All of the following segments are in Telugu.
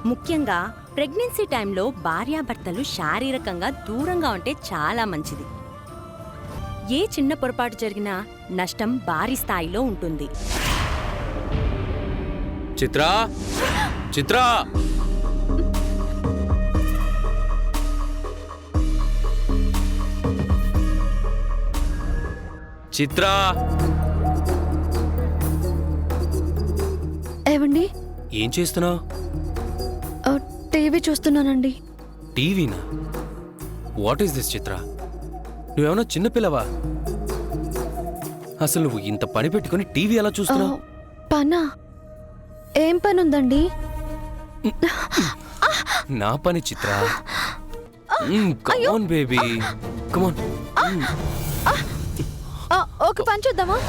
ముఖ్యంగా ప్రెగ్నెన్సీ టైంలో భార్యాభర్తలు శారీరకంగా దూరంగా ఉంటే చాలా మంచిది. ఏ చిన్న పొరపాటు జరిగినా నష్టం భారీ స్థాయిలో ఉంటుంది. చిత్రా, చిత్రా, చిత్రా. ఏవండి? ఏం చేస్తున్నావు? టీవీ చూస్తున్నానండి. టీవీనా? What is this Chitra? నువ్వేమన్నా చిన్నపిల్లవా? అసలు నువ్వు ఇంత పని పెట్టుకుని టీవీ ఎలా చూస్తున్నావు? పనా? ఏం పని ఉందండి? నా పని చిత్రా. కమాన్ బేబీ, కమాన్. ఒక పని చూద్దామా?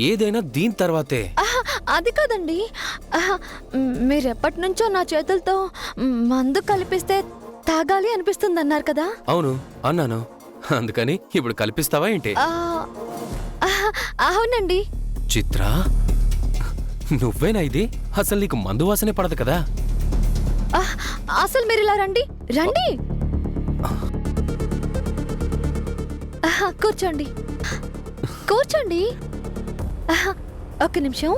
ఏదైనా దీని తర్వాతే. అది కాదండి, మీరెప్పటి నుంచో నా చేతులతో మందు కలిపిస్తే తాగాలి అనిపిస్తుంది అన్నారు కదా. అవును అన్నాను, అందుకని ఇప్పుడు కల్పిస్తావా ఏంటి? అవునండి. చిత్రా, నువ్వేనా ఇది? అసలు నీకు మందు వాసనే పడదు కదా. అసలు మీరు ఇలా రండి రండి. కూర్చోండి కూర్చోండి. ఒక్క నిమిషం.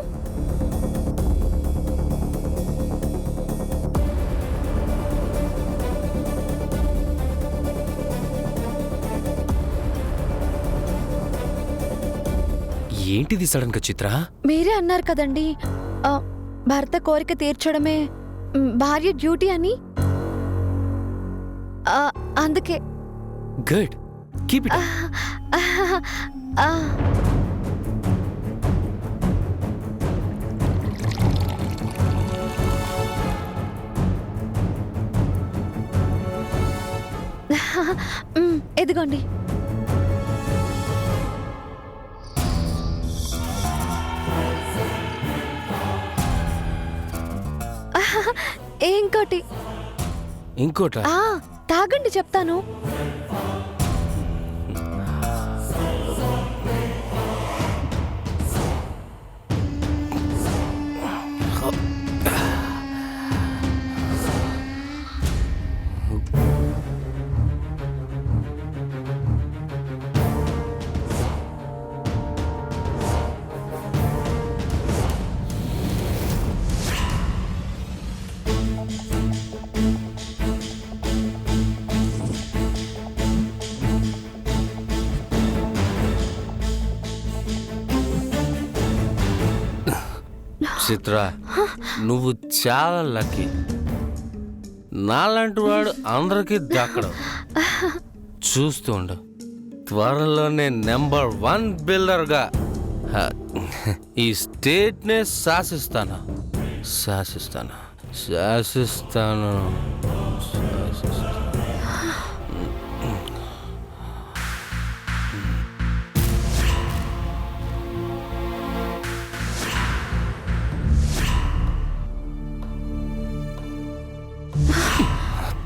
ఏంటిది సడన్ గా చిత్రా? మీరే అన్నారు కదండి, భర్త కోరిక తీర్చడమే భార్య డ్యూటీ అని. అందుకే. Good, keep it. ఎదిగోండి. ఇంకోటి. ఇంకోట? తాగండి చెప్తాను. చిత్రా, నువ్వు చాలా లక్కీ. నాలాంటి వాడు అందరికీ దక్కడం. చూస్తుండు, త్వరలోనే నెంబర్ 1 బిల్డర్గా ఈ స్టేట్నే శాసిస్తాను శాసిస్తాను శాసిస్తాను శాసిస్తాను.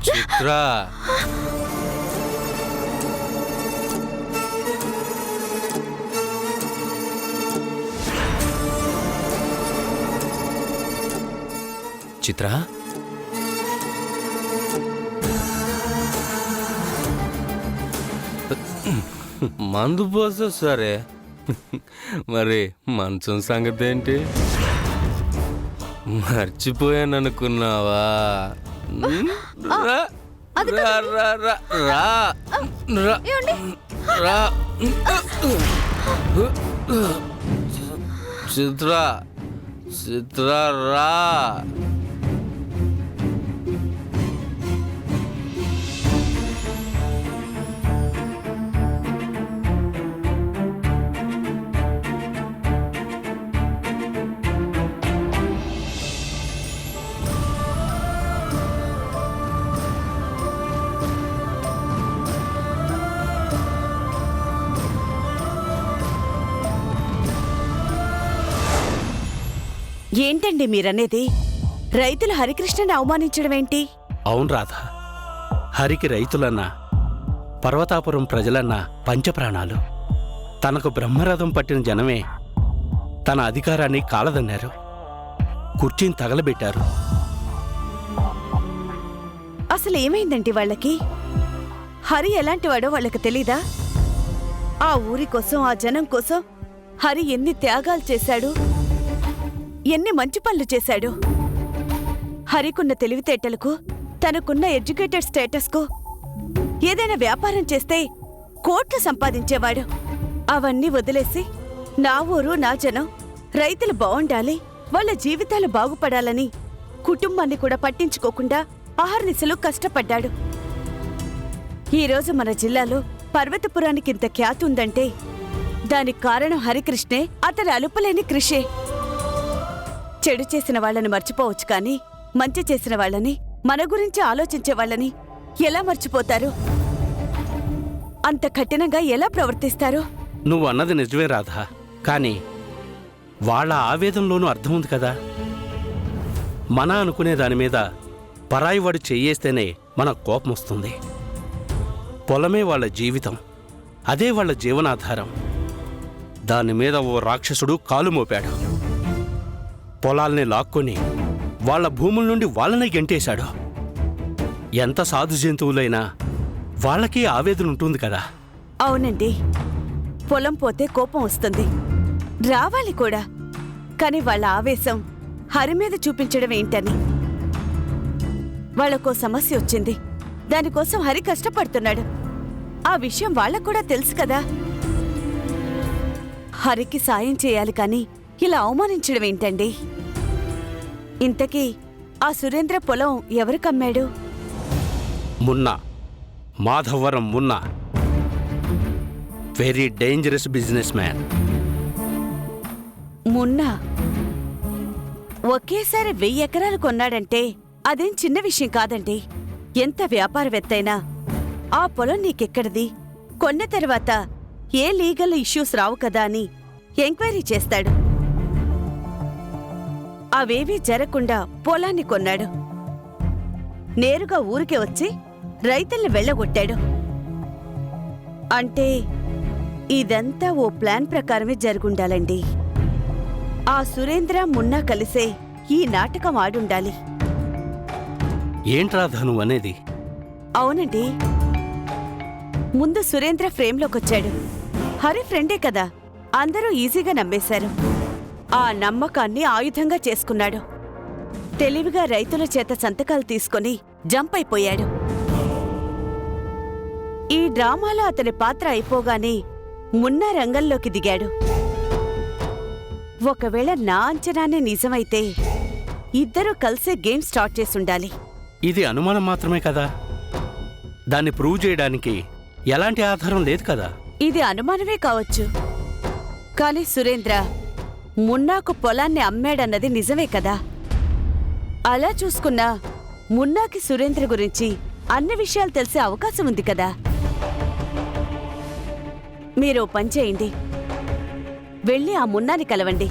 చిత్రా, చిత్రా, మందు పోసా సరే, మరి మంచం సంగతి ఏంటి? మర్చిపోయాననుకున్నావా? చిత్రా, చిత్రా రా. ఏంటండి మీరనేది? రైతులు హరికృష్ణని అవమానించడమేంటి? అవును రాధా, హరికి రైతులన్నా పర్వతాపురం ప్రజలన్నా పంచప్రాణాలు. తనకు బ్రహ్మరథం పట్టిన జనమే తన అధికారాన్ని కాలదన్నారు, కుర్చీని తగలబెట్టారు. అసలు ఏమైందండి వాళ్ళకి? హరి ఎలాంటివాడో వాళ్ళకి తెలీదా? ఆ ఊరి కోసం, ఆ జనం కోసం హరి ఎన్ని త్యాగాలు చేశాడు, ఎన్ని మంచి పనులు చేశాడు. హరికున్న తెలివితేటలకు, తనకున్న ఎడ్యుకేటెడ్ స్టేటస్కు ఏదైనా వ్యాపారం చేస్తే కోట్లు సంపాదించేవాడు. అవన్నీ వదిలేసి నా ఊరు, నా జనం, రైతులు బావుండాలి, వాళ్ళ జీవితాలు బాగుపడాలని కుటుంబాన్ని కూడా పట్టించుకోకుండా అహర్నిశలు కష్టపడ్డాడు. ఈరోజు మన జిల్లాలో పర్వతపురానికి ఇంత ఖ్యాతి ఉందంటే దానికి కారణం హరికృష్ణే, అతని అలుపులేని కృషే. చెడు చేసిన వాళ్ళని మర్చిపోవచ్చు కానీ మంచి చేసిన వాళ్ళని, మన గురించి ఆలోచించే వాళ్ళని ఎలా మర్చిపోతారు? అంత కఠినంగా ఎలా ప్రవర్తిస్తారు? నువ్వు అన్నది నిజమే రాధా, కానీ వాళ్ళ ఆవేదనలోనూ అర్థం ఉంది కదా. మన అనుకునే దాని మీద పరాయివాడు చెయ్యేస్తేనే మన కోపం వస్తుంది. పొలమే వాళ్ళ జీవితం, అదే వాళ్ళ జీవనాధారం. దాని మీద ఓ రాక్షసుడు కాలు మోపాడు. పొలాల్ని లాక్కొని వాళ్ళ భూముల నుండి వాళ్ళనే గెంటేశాడు. ఎంత సాధు జంతువులైనా వాళ్ళకి ఆవేదన ఉంటుంది కదా. అవునండి, పొలం పోతే కోపం వస్తుంది, రావాలి కూడా. కాని వాళ్ళ ఆవేశం హరి మీద చూపించడం ఏంటని. వాళ్లకో సమస్య వచ్చింది, దానికోసం హరి కష్టపడుతున్నాడు. ఆ విషయం వాళ్ళకు కూడా తెలుసు కదా. హరికి సాయం చేయాలి కాని ఇలా అవమానించడం ఏంటండి? ఇంతకీ ఆ సురేంద్ర పొలం ఎవరికమ్మాడు? Munna, Madhavaram Munna, very dangerous business man. Munna ఒకేసారి 1000 ఎకరాలు కొన్నాడంటే అదేం చిన్న విషయం కాదండి. ఎంత వ్యాపారవేత్తైనా ఆ పొలం నీకెక్కడిది, కొన్న తర్వాత ఏ లీగల్ ఇష్యూస్ రావు కదా అని ఎంక్వైరీ చేస్తాడు. అవేవీ జరగకుండా పొలాన్ని కొన్నాడు. నేరుగా ఊరికే వచ్చి రైతుల్ని వెళ్ళగొట్టాడు. అంటే ఇదంతా ఓ ప్లాన్ ప్రకారమే జరుగుండాలండి. ఆ సురేంద్ర, మున్నా కలిసే ఈ నాటకం ఆడుండాలి. ఏంట్రాధా నువ్వు అనేది? అవునండి, ముందు సురేంద్ర ఫ్రేమ్లోకొచ్చాడు. హరి ఫ్రెండే కదా, అందరూ ఈజీగా నమ్మేశారు. ఆ నమ్మకాన్ని ఆయుధంగా చేసుకున్నాడు. తెలివిగా రైతుల చేత సంతకాలు తీసుకొని జంప్ అయిపోయాడు. ఈ డ్రామాలో అతని పాత్ర అయిపోగానే మున్నా రంగంలోకి దిగాడు. ఒకవేళ నా అంచనానే నిజమైతే ఇద్దరూ కలిసే గేమ్ స్టార్ట్ చేసుండాలి. ఇది అనుమానం మాత్రమే కదా, దాన్ని ప్రూవ్ చేయడానికి ఎలాంటి ఆధారం లేదు కదా. ఇది అనుమానమే కావచ్చు, కానీ సురేంద్ర మున్నాకు పొలాన్ని అమ్మాడన్నది నిజమే కదా. అలా చూసుకున్నా మున్నాకి సురేంద్ర గురించి అన్ని విషయాలు తెలిసే అవకాశం ఉంది కదా. మీరు పని చేయండి, వెళ్ళి ఆ మున్నాని కలవండి.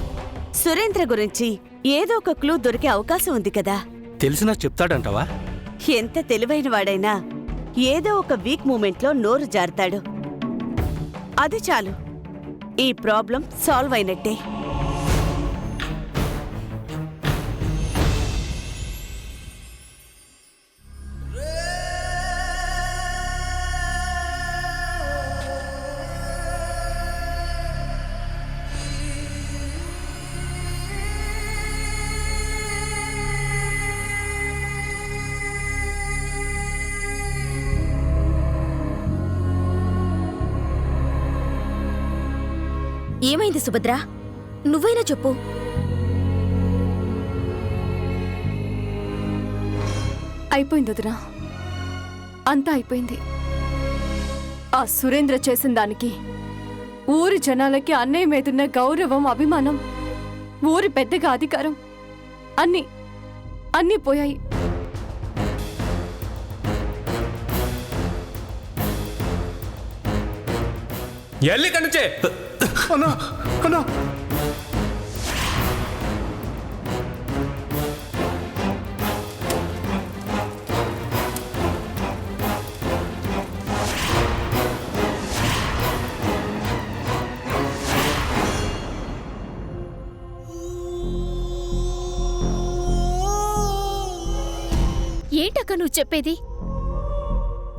సురేంద్ర గురించి ఏదో ఒక క్లూ దొరికే అవకాశం ఉంది కదా. తెలిసినా చెప్తాడంటావా? ఎంత తెలివైన వాడైనా ఏదో ఒక వీక్ మూమెంట్లో నోరు జారుతాడు. అది చాలు, ఈ ప్రాబ్లం సాల్వ్ అయినట్టే. ఏమైంది సుభద్ర? నువ్వైనా చెప్పు. అయిపోయింది వదినా, అంతా అయిపోయింది. ఆ సురేంద్ర చేసిన దానికి ఊరి జనాలకి అన్నయ్య మీదున్న గౌరవం, అభిమానం, ఊరి పెద్దగా అధికారం అన్నీ పోయాయి. ఎల్లి కనుచే అన్నా అన్నా ఏంటక్క నువ్వు చెప్పేది?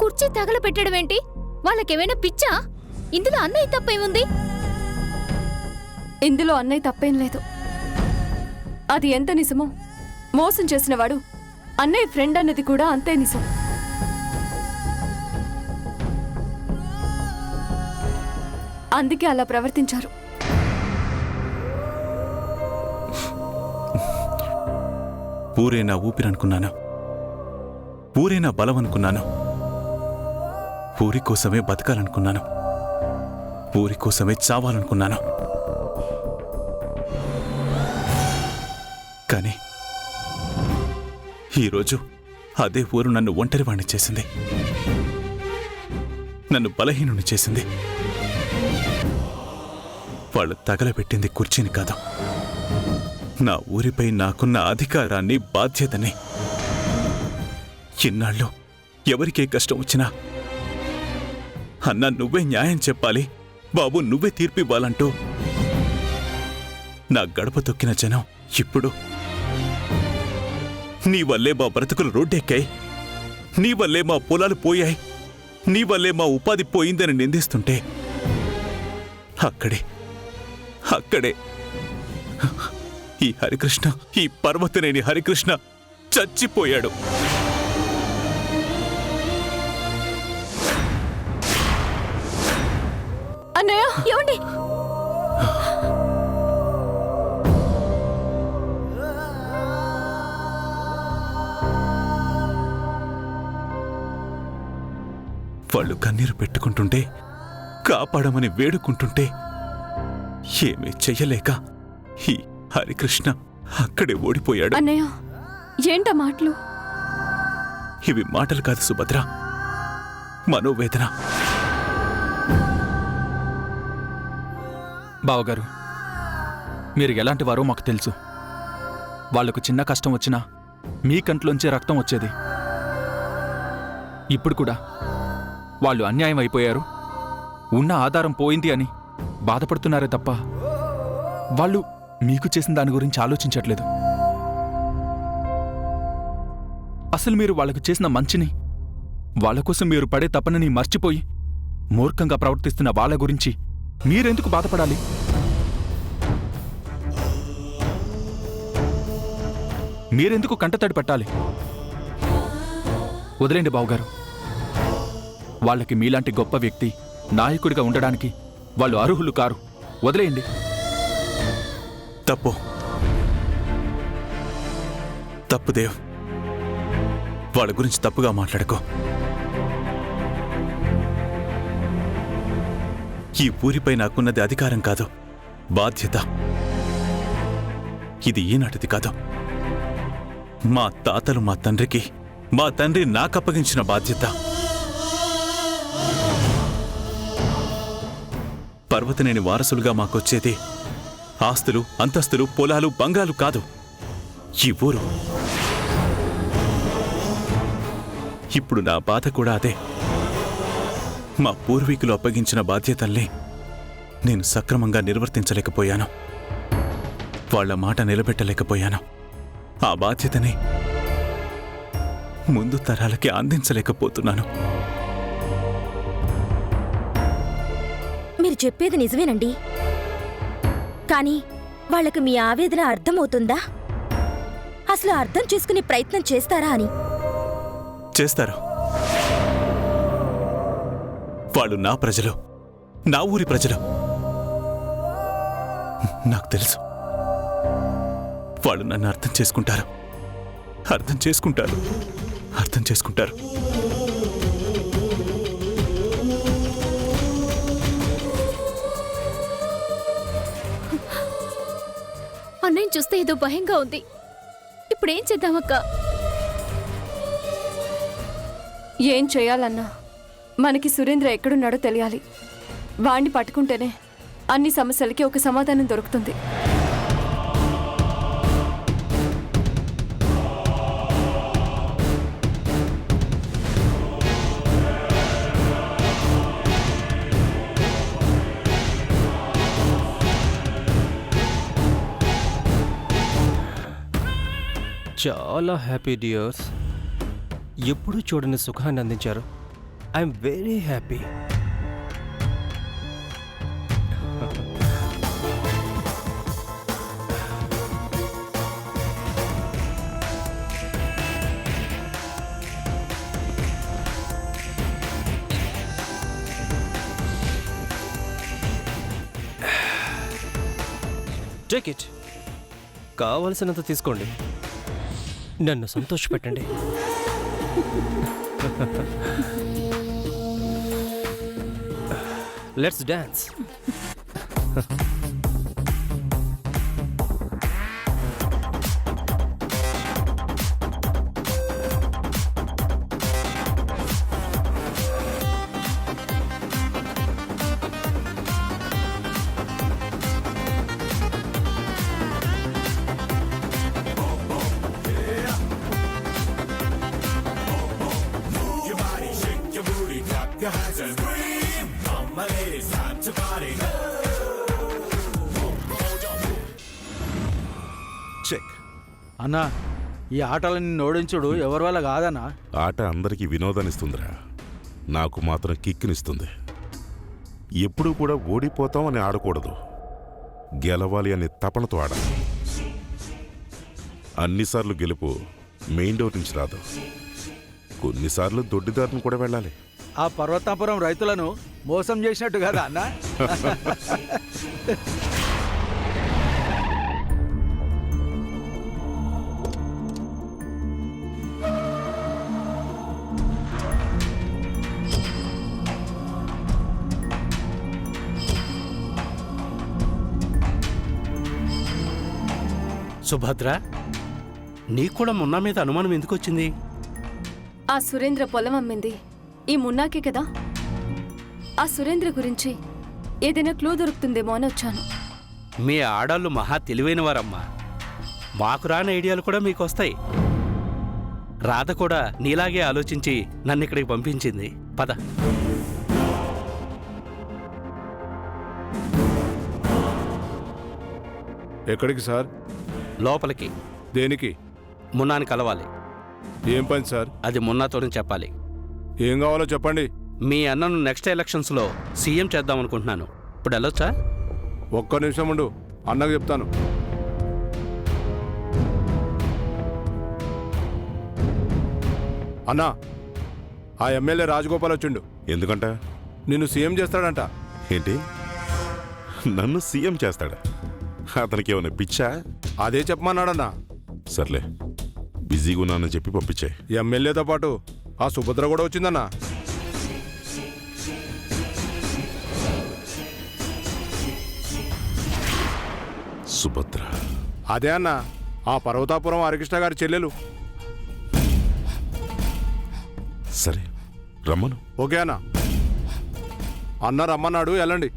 కుర్చీ తగలపెట్టడం ఏంటి? వాళ్ళకేమైనా పిచ్చా? ఇందులో అన్నయ్య తప్పేముంది? ఇందులో అన్నయ్య తప్పేం లేదు. అది ఎంత నిజమో మోసం చేసినవాడు అన్నయ్య ఫ్రెండ్ అన్నది కూడా అంతే నిజం. అందుకే అలా ప్రవర్తించారు. ఊరే నా ఊపిరనుకున్నాను, ఊరే నా బలం అనుకున్నాను, ఊరి కోసమే బతకాలనుకున్నాను, ఊరి కోసమే చావాలనుకున్నాను. కానీ ఈరోజు అదే ఊరు నన్ను ఒంటరివాణ్ణి చేసింది, నన్ను బలహీనుని చేసింది. వాళ్ళు తగలబెట్టింది కుర్చీని కాదు, నా ఊరిపై నాకున్న అధికారాన్ని, బాధ్యతని. ఇన్నాళ్ళు ఎవరికే కష్టం వచ్చినా అన్నా నువ్వే న్యాయం చెప్పాలి, బాబు నువ్వే తీర్పివ్వాలంటూ నా గడప తొక్కిన జనం ఇప్పుడు నీ వల్లే మా బ్రతుకులు రోడ్డెక్కాయి, నీ వల్లే మా పొలాలు పోయాయి, నీ వల్లే మా ఉపాధి పోయిందని నిందిస్తుంటే అక్కడే ఈ హరికృష్ణ, ఈ పర్వతనేని హరికృష్ణ చచ్చిపోయాడు. అన్నయ్య ఏమండి? వాళ్ళు కన్నీరు పెట్టుకుంటుంటే, కాపాడమని వేడుకుంటుంటే ఏమీ చెయ్యలేక ఈ హరికృష్ణ అక్కడే ఓడిపోయాడు. అన్నయ్య ఏంటా మాటలు? ఇవి మాటలు కాదు సుభద్ర, మనోవేదన. బావగారు, మీరు ఎలాంటి వారో మాకు తెలుసు. వాళ్లకు చిన్న కష్టం వచ్చినా మీ కంట్లోంచే రక్తం వచ్చేది. ఇప్పుడు కూడా వాళ్ళు అన్యాయం అయిపోయారు, ఉన్న ఆధారం పోయింది అని బాధపడుతున్నారే తప్ప వాళ్ళు మీకు చేసిన దాని గురించి ఆలోచించట్లేదు. అసలు మీరు వాళ్లకు చేసిన మంచిని, వాళ్ళ కోసం మీరు పడే తపనని మర్చిపోయి మూర్ఖంగా ప్రవర్తిస్తున్న వాళ్ళ గురించి మీరెందుకు బాధపడాలి? మీరెందుకు కంటతడి పెట్టాలి? వదిలేండి బావుగారు. వాళ్ళకి మీలాంటి గొప్ప వ్యక్తి నాయకుడిగా ఉండడానికి వాళ్ళు అర్హులు కారు. వదిలేయండి. తప్పు దేవ్, వాళ్ళ గురించి తప్పుగా మాట్లాడుకో. ఈ ఊరిపై నాకున్నది అధికారం కాదు, బాధ్యత. ఇది ఈనాటిది కాదు. మా తాతలు మా తండ్రికి, మా తండ్రి నాకప్పగించిన బాధ్యత. పర్వతనేని వారసులుగా మాకొచ్చేది ఆస్తులు, అంతస్తులు, పొలాలు, బంగాలు కాదు, ఈ ఊరు. ఇప్పుడు నా బాధ కూడా అదే. మా పూర్వీకులు అప్పగించిన బాధ్యతల్ని నేను సక్రమంగా నిర్వర్తించలేకపోయాను, వాళ్ల మాట నిలబెట్టలేకపోయాను. ఆ బాధ్యతని ముందు తరాలకి అందించలేకపోతున్నాను. మీరు చెప్పేది నిజమేనండి, కానీ వాళ్లకు మీ ఆవేదన అర్థమవుతుందా? అసలు అర్థం చేసుకునే ప్రయత్నం చేస్తారా అని? చేస్తారు. వాళ్ళు నా ప్రజలు, నా ఊరి ప్రజలు. నాకు తెలుసు వాళ్ళు నన్ను అర్థం చేసుకుంటారు, అర్థం చేసుకుంటారు, అర్థం చేసుకుంటారు. అన్నయ్య చూస్తే ఏదో భయంగా ఉంది. ఇప్పుడేం చేద్దామక్క? ఏం చేయాలన్నా మనకి సురేంద్ర ఎక్కడున్నాడో తెలియాలి. వాణ్ణి పట్టుకుంటేనే అన్ని సమస్యలకి ఒక సమాధానం దొరుకుతుంది. చాలా హ్యాపీ డియర్స్. ఎప్పుడూ చూడని సుఖాన్ని అందించారు. I'm very happy. Take it. కావలసినంత తీసుకోండి. నన్ను సంతోషపెట్టండి. Let's dance. చెక్. అన్నా, ఈ ఆటలని ఓడించుడు ఎవరి వల్ల కాదన్నా. ఆట అందరికీ వినోదాన్నిస్తుందిరా, నాకు మాత్రం కిక్కినిస్తుంది. ఎప్పుడూ కూడా ఓడిపోతాం అని ఆడకూడదు, గెలవాలి అనే తపనతో ఆడాలి. అన్నిసార్లు గెలుపు మెయిన్ డోర్ నుంచి రాదు, కొన్నిసార్లు దొడ్డిదారిని కూడా వెళ్ళాలి. ఆ పర్వతాపురం రైతులను మోసం చేసినట్టు కదా అన్నా. సుభద్ర, నీకు కూడా మున్నా మీద అనుమానం ఎందుకు వచ్చింది? ఆ సురేంద్ర పొలం అమ్మింది ఈ మున్నాకే కదా. ఆ సురేంద్ర గురించి ఏదైనా క్లూ దొరుకుతుందేమో అని వచ్చాను. మీ ఆడాళ్ళు మహా తెలివైనవారమ్మా. మాకు రాని ఐడియాలు కూడా మీకు వస్తాయి. రాధ కూడా నీలాగే ఆలోచించి నన్ను ఇక్కడికి పంపించింది. పద. ఎక్కడికి సార్? లోపలికి. దేనికి? మున్నాని కలవాలి. ఏం పని సార్? అది మున్నాతోనే చెప్పాలి. ఏం కావాలో చెప్పండి. మీ అన్నను నెక్స్ట్ ఎలక్షన్స్లో సీఎం చేద్దాం అనుకుంటున్నాను. ఇప్పుడు వెళ్ళొచ్చా? ఒక్క నిమిషం ఉండు, అన్నకు చెప్తాను. అన్నా, ఆ ఎమ్మెల్యే రాజగోపాల్ వచ్చిండు. ఎందుకంట? నిన్ను సీఎం చేస్తాడంట. ఏంటి, నన్ను సీఎం చేస్తాడా? అతనికి ఏమైనా పిచ్చా? అదే చెప్పమన్నాడన్నా. సర్లే, బిజీగా ఉన్నానని చెప్పి పంపించే. ఎమ్మెల్యేతో పాటు ఆ సుభద్ర కూడా వచ్చిందన్నా. సుభద్ర? అదే అన్నా, ఆ పర్వతాపురం హరికృష్ణ గారి చెల్లెలు. సరే, రమ్మను. ఓకే అన్నా. అన్న రమ్మన్నాడు, వెళ్ళండి.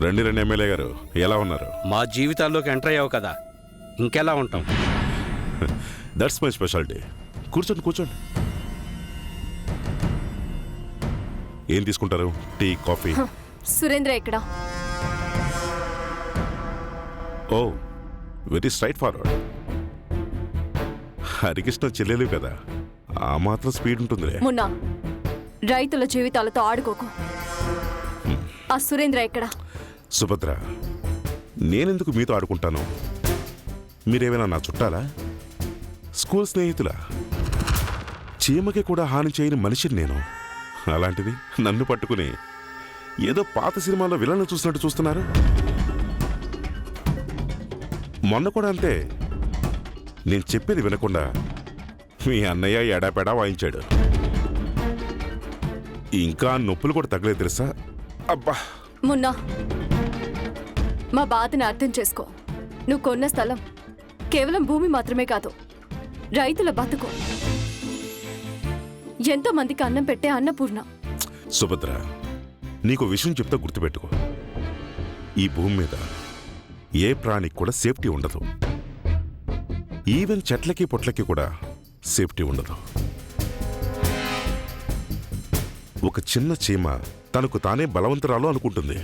రండి రండి ఎమ్మెల్యే గారు, ఎలా ఉన్నారు? మా జీవితాల్లోకి ఎంటర్ అయ్యావు కదా, ఇంకెలా ఉంటాం? That's my speciality. కూర్చోండి కూర్చోండి. ఏం తీసుకుంటారు? Tea, coffee? సురేంద్ర ఎక్కడా? Oh, very straightforward. Harikrishna చెల్లెలు కదా, ఆ మాత్రం స్పీడ్ ఉంటుంది. మున్నా, రైతుల జీవితాలతో ఆడుకోకు. ఆ సురేంద్ర ఎక్కడా? సుభద్ర, నేనెందుకు మీతో ఆడుకుంటాను? మీరేమైనా నా చుట్టాలా? స్కూల్ స్నేహితులా? చీమకి కూడా హాని చేయని మనిషిని నేను. అలాంటిది నన్ను పట్టుకుని ఏదో పాత సినిమాలో విలన్ను చూసినట్టు చూస్తున్నారు. మొన్న కూడా అంతే, నేను చెప్పేది వినకుండా మీ అన్నయ్య ఎడాపెడా వాయించాడు. ఇంకా నొప్పులు కూడా తగ్గలేదు తెలుసా? అబ్బా! మున్నా, మా బాధని అర్థం చేసుకో. నువ్వు కొన్న స్థలం కేవలం భూమి మాత్రమే కాదు, రైతుల బతుకు. ఎంతో మందికి అన్నం పెట్టే అన్నపూర్ణ. సుభద్ర, నీకు విషయం చెప్తా గుర్తుపెట్టుకో. ఈ భూమి మీద ఏ ప్రాణికి కూడా సేఫ్టీ ఉండదు. ఈవెన్ చెట్లకి పొట్లకి కూడా సేఫ్టీ ఉండదు. ఒక చిన్న చీమ తనకు తానే బలవంతురాలు అనుకుంటుంది.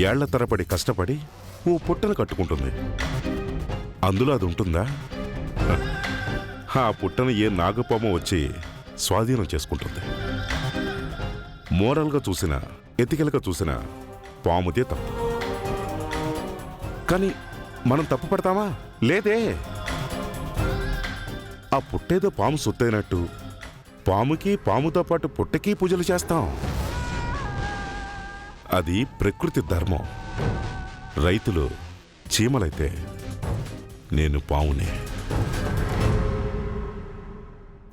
ఏళ్ల తరబడి కష్టపడి ఓ పుట్టను కట్టుకుంటుంది. అందులో అది ఉంటుందా? ఆ పుట్టను ఏ నాగపాము వచ్చి స్వాధీనం చేసుకుంటుంది. మోరల్గా చూసినా ఎతికలుగా చూసినా పాముదే తప్పు. కానీ మనం తప్పు పడతామా? లేదే. ఆ పుట్టేదో పాము సొత్తైనట్టు పాముకి పాముతో పాటు పుట్టకి పూజలు చేస్తాం. అది ప్రకృతి ధర్మం. రైతులు చీమలైతే నేను పామునే.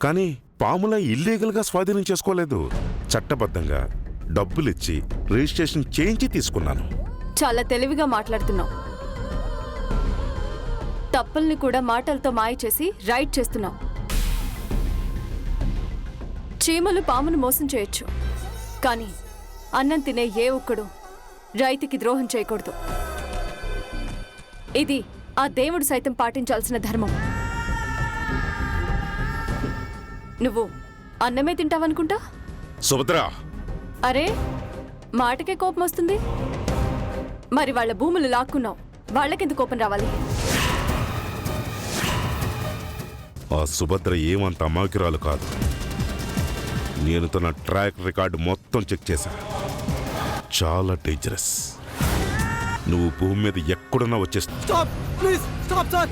కానీ పాముల ఇల్లీగల్గా స్వాధీనం చేసుకోలేదు. చట్టబద్ధంగా డబ్బులిచ్చి రిజిస్ట్రేషన్ చేయించి తీసుకున్నాను. చాలా తెలివిగా మాట్లాడుతున్నావు. తప్పుల్ని కూడా మాటలతో మాయ చేసి రైట్ చేస్తున్నావు. చీమలు పామును మోసం చేయొచ్చు, కానీ అన్నం తినే ఏ ఒక్కడు రైతుకి ద్రోహం చేయకూడదు. ఇది ఆ దేవుడు సైతం పాటించాల్సిన ధర్మం. నువ్వు అన్నమే తింటావనుకుంటా. సుభద్ర, అరే మాటకే కోపం వస్తుంది. మరి వాళ్ళ భూములు లాక్కున్నావు, వాళ్ళకెందుకు కోపం రావాలి? ఆ సుభద్ర ఏమంత అమాయకురాలు కాదు. నేను తన ట్రాక్ రికార్డు మొత్తం చెక్ చేశా. చాలా డేంజరస్. నువ్వు భూమి మీద ఎక్కడున్నా వచ్చేస్తా. Stop please, stop sir.